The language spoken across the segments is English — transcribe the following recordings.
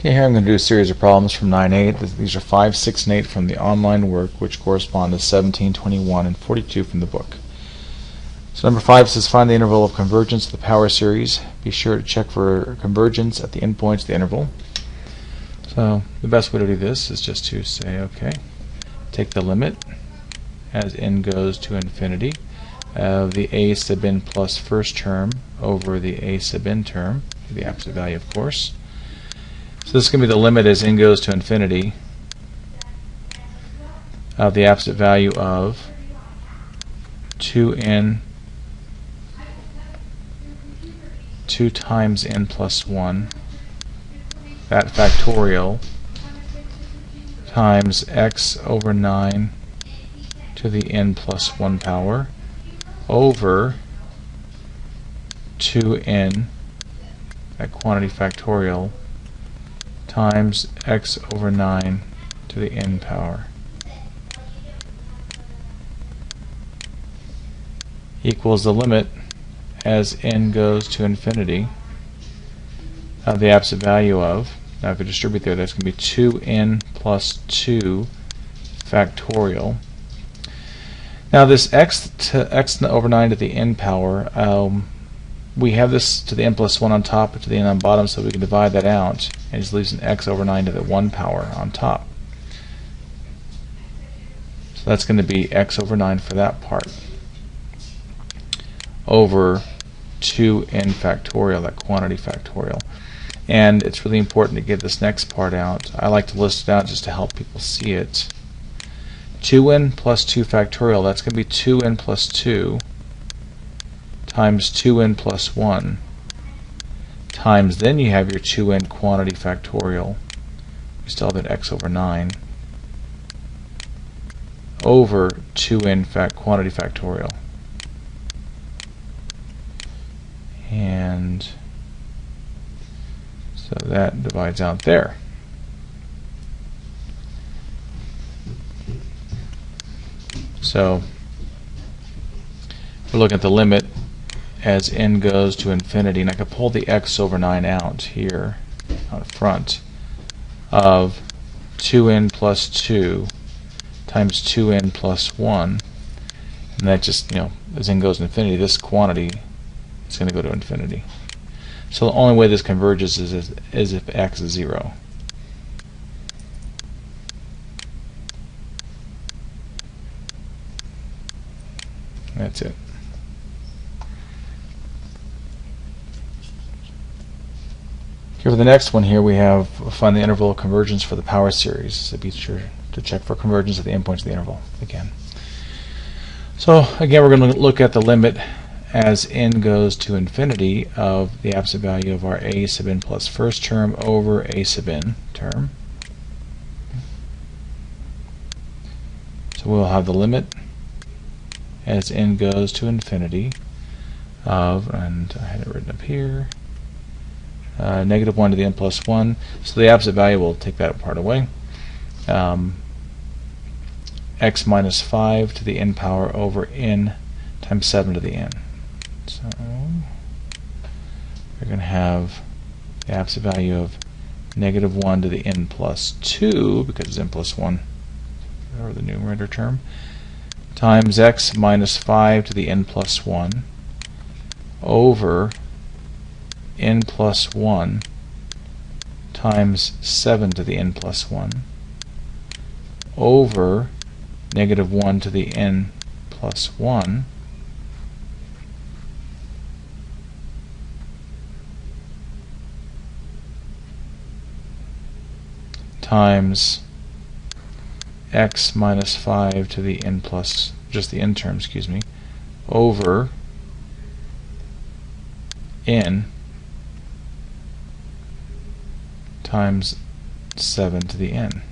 Okay, here I'm going to do a series of problems from 9-8. These are 5, 6, and 8 from the online work, which correspond to 17, 21, and 42 from the book. So number 5 says find the interval of convergence of the power series. Be sure to check for convergence at the endpoints of the interval. So the best way to do this is just to say, okay, take the limit as n goes to infinity of the a sub n plus first term over the a sub n term, the absolute value of course. So this is going to be the limit as n goes to infinity of the absolute value of 2n 2 times n plus 1, that factorial, times x over 9 to the n plus 1 power over 2n, that quantity factorial, times x over 9 to the n power equals the limit as n goes to infinity of the absolute value of, now if I distribute there, that's going to be 2n plus 2 factorial. Now this x over 9 to the n power, we have this to the n plus 1 on top and to the n on bottom, so we can divide that out, and it just leaves an x over 9 to the 1 power on top. So that's going to be x over 9 for that part, over 2n factorial, that quantity factorial. And it's really important to get this next part out. I like to list it out just to help people see it. 2n plus 2 factorial, that's going to be 2n plus 2 times 2n plus 1 times, then you have your 2n quantity factorial, you still have that x over 9, over 2n quantity factorial. And so that divides out there. So we're looking at the limit as n goes to infinity, and I can pull the x over 9 out here out front of 2n plus 2 times 2n plus 1, and that just, as n goes to infinity, this quantity is going to go to infinity. So the only way this converges is if x is 0. That's it. Here for the next one here we have find the interval of convergence for the power series. So be sure to check for convergence at the endpoints of the interval again. So again we're going to look at the limit as n goes to infinity of the absolute value of our a sub n plus first term over a sub n term. So we'll have the limit as n goes to infinity of, and I had it written up here, negative 1 to the n plus 1. So the absolute value, will take that part away. X minus 5 to the n power over n times 7 to the n. So we're going to have the absolute value of negative 1 to the n plus 2, because it's n plus 1, or the numerator term, times x minus 5 to the n plus 1 over n plus 1 times 7 to the n plus 1 over negative 1 to the n plus 1 times x minus 5 to the n plus, just the n term, excuse me, over n times 7 to the n.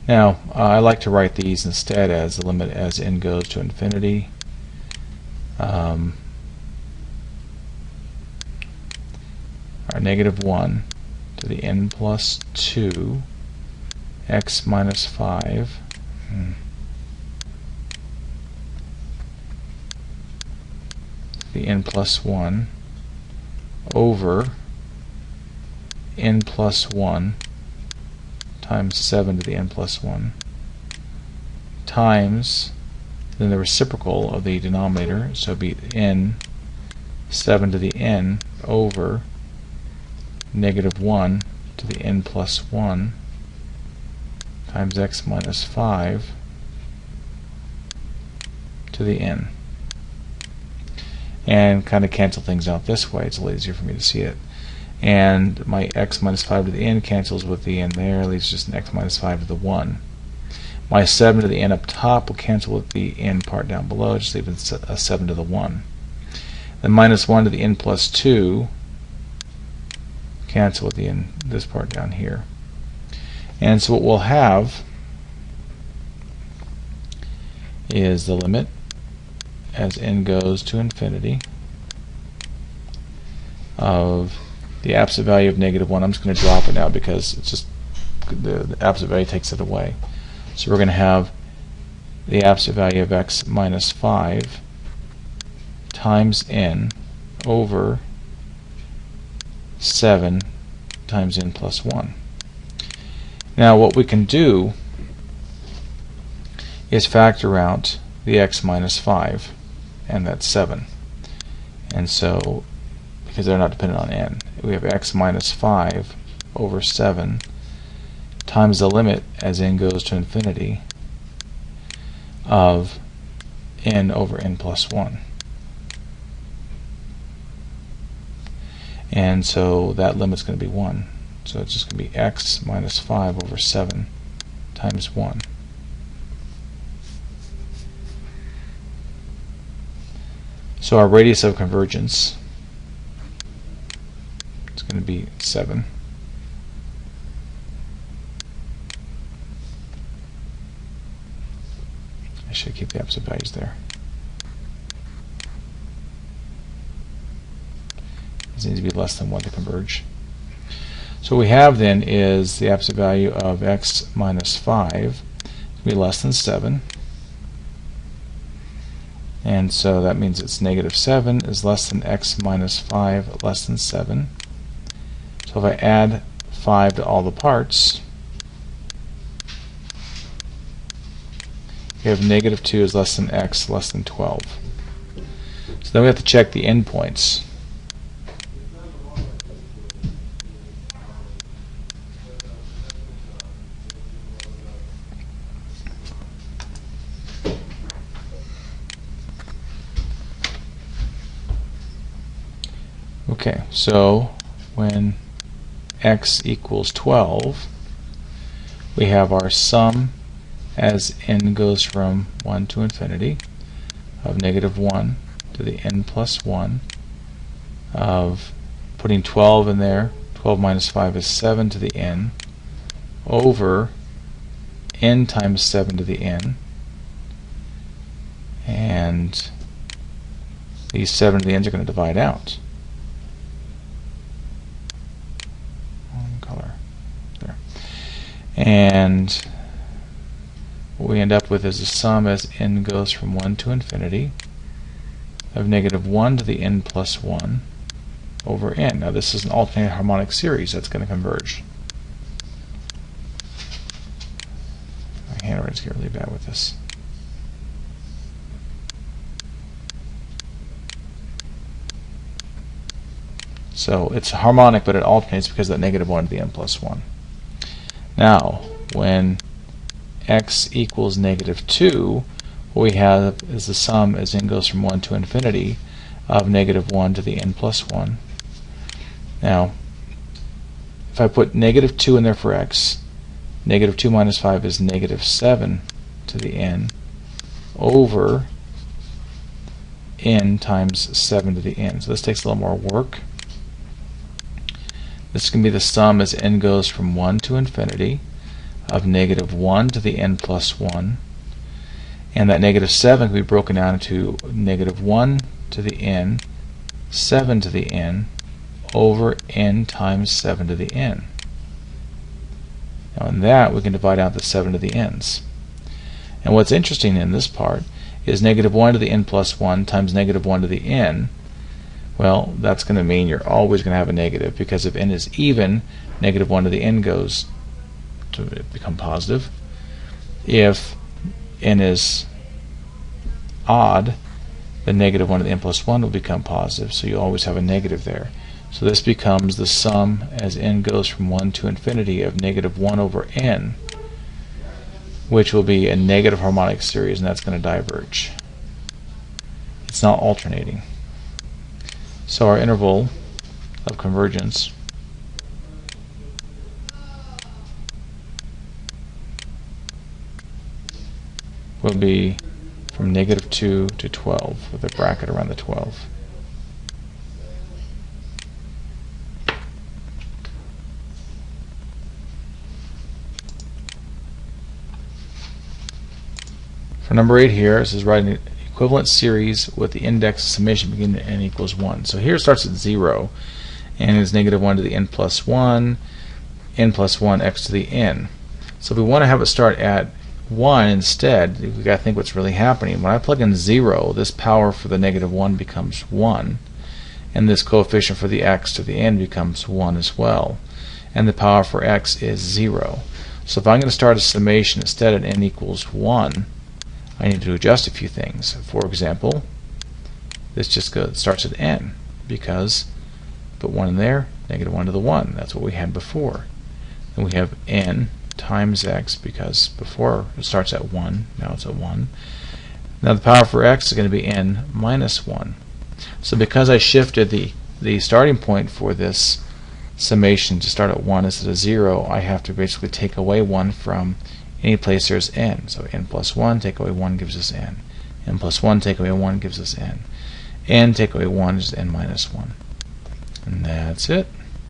Now I like to write these instead as the limit as n goes to infinity our negative 1 to the n plus 2 x minus 5 the n plus 1 over n plus 1 times 7 to the n plus 1 times then the reciprocal of the denominator, so it'd be n 7 to the n over negative 1 to the n plus 1 times x minus 5 to the n. And kind of cancel things out this way. It's a little easier for me to see it. And my x minus 5 to the n cancels with the n there, leaves just an x minus 5 to the 1. My 7 to the n up top will cancel with the n part down below, just leaving a 7 to the 1. Then minus 1 to the n plus 2 cancel with the n, this part down here. And so what we'll have is the limit as n goes to infinity of the absolute value of negative 1. I'm just going to drop it now because it's just the absolute value takes it away. So we're going to have the absolute value of x minus 5 times n over 7 times n plus 1. Now what we can do is factor out the x minus 5, and that's 7. And so, because they're not dependent on n, we have x minus 5 over 7 times the limit as n goes to infinity of n over n plus 1. And so that limit's going to be 1. So it's just going to be x minus 5 over 7 times 1. So our radius of convergence is going to be 7. I should keep the absolute values there. These need to be less than 1 to converge. So what we have then is the absolute value of x minus 5 to be less than 7. And so that means it's negative 7 is less than x minus 5 less than 7. So if I add 5 to all the parts, we have negative 2 is less than x less than 12. So then we have to check the endpoints. Okay, so when x equals 12, we have our sum as n goes from 1 to infinity of negative 1 to the n plus 1 of putting 12 in there. 12 minus 5 is 7 to the n over n times 7 to the n, and these 7 to the n's are going to divide out. And what we end up with is a sum as n goes from 1 to infinity of negative 1 to the n plus 1 over n. Now this is an alternating harmonic series that's going to converge. My handwriting's getting really bad with this. So it's harmonic, but it alternates because of that negative 1 to the n plus 1. Now, when x equals negative 2, what we have is the sum as n goes from 1 to infinity of negative 1 to the n plus 1. Now, if I put negative 2 in there for x, negative 2 minus 5 is negative 7 to the n over n times 7 to the n. So this takes a little more work. This can be the sum as n goes from 1 to infinity of negative 1 to the n plus 1. And that negative 7 can be broken down into negative 1 to the n, 7 to the n, over n times 7 to the n. Now in that we can divide out the 7 to the n's. And what's interesting in this part is negative 1 to the n plus 1 times negative 1 to the n. Well, that's going to mean you're always going to have a negative, because if n is even, negative 1 to the n goes to become positive. If n is odd, then negative 1 to the n plus 1 will become positive, so you always have a negative there. So this becomes the sum as n goes from 1 to infinity of negative 1 over n, which will be a negative harmonic series, and that's going to diverge. It's not alternating. So our interval of convergence will be from negative 2 to 12, with a bracket around the 12. For number 8 here, this is writing an equivalent series with the index of summation beginning at n equals 1. So here it starts at 0, and is negative 1 to the n plus 1, n plus 1, x to the n. So if we want to have it start at 1 instead, we've got to think what's really happening. When I plug in 0, this power for the negative 1 becomes 1, and this coefficient for the x to the n becomes 1 as well, and the power for x is 0. So if I'm going to start a summation instead at n equals 1, I need to adjust a few things. For example, this just starts at n, because put 1 in there, negative 1 to the 1. That's what we had before. Then we have n times x, because before it starts at 1, now it's at 1. Now the power for x is going to be n minus 1. So because I shifted the starting point for this summation to start at 1 instead of 0, I have to basically take away 1 from any place there's n. So n plus 1 take away 1 gives us n. n plus 1 take away 1 gives us n. n take away 1 is n minus 1. And that's it.